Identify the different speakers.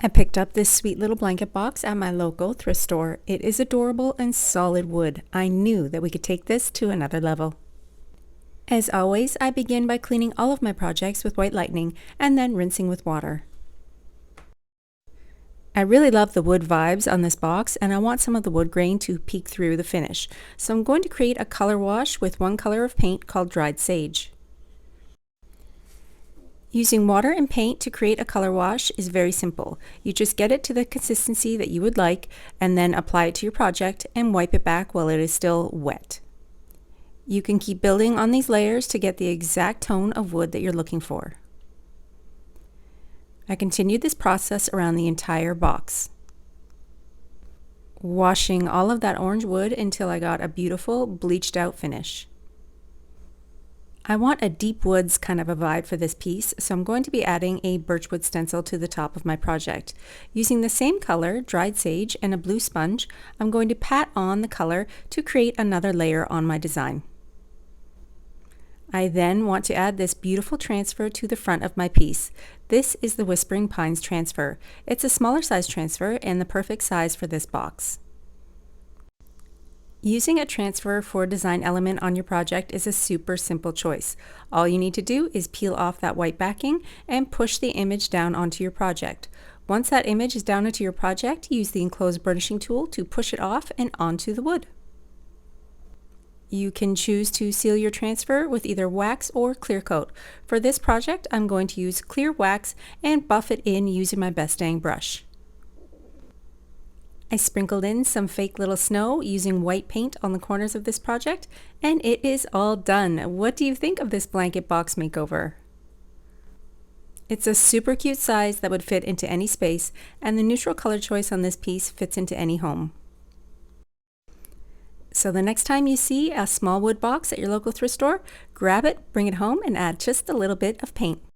Speaker 1: I picked up this sweet little blanket box at my local thrift store. It is adorable and solid wood. I knew that we could take this to another level. As always, I begin by cleaning all of my projects with white lightning and then rinsing with water. I really love the wood vibes on this box, and I want some of the wood grain to peek through the finish. So I'm going to create a color wash with one color of paint called dried sage. Using water and paint to create a color wash is very simple. You just get it to the consistency that you would like and then apply it to your project and wipe it back while it is still wet. You can keep building on these layers to get the exact tone of wood that you're looking for. I continued this process around the entire box, washing all of that orange wood until I got a beautiful bleached out finish. I want a deep woods kind of a vibe for this piece, so I'm going to be adding a birchwood stencil to the top of my project. Using the same color, dried sage, and a blue sponge, I'm going to pat on the color to create another layer on my design. I then want to add this beautiful transfer to the front of my piece. This is the Whispering Pines transfer. It's a smaller size transfer and the perfect size for this box. Using a transfer for a design element on your project is a super simple choice. All you need to do is peel off that white backing and push the image down onto your project. Once that image is down into your project, use the enclosed burnishing tool to push it off and onto the wood. You can choose to seal your transfer with either wax or clear coat. For this project, I'm going to use clear wax and buff it in using my Best Dang brush. I sprinkled in some fake little snow using white paint on the corners of this project, and it is all done. What do you think of this blanket box makeover? It's a super cute size that would fit into any space, and the neutral color choice on this piece fits into any home. So the next time you see a small wood box at your local thrift store, grab it, bring it home, and add just a little bit of paint.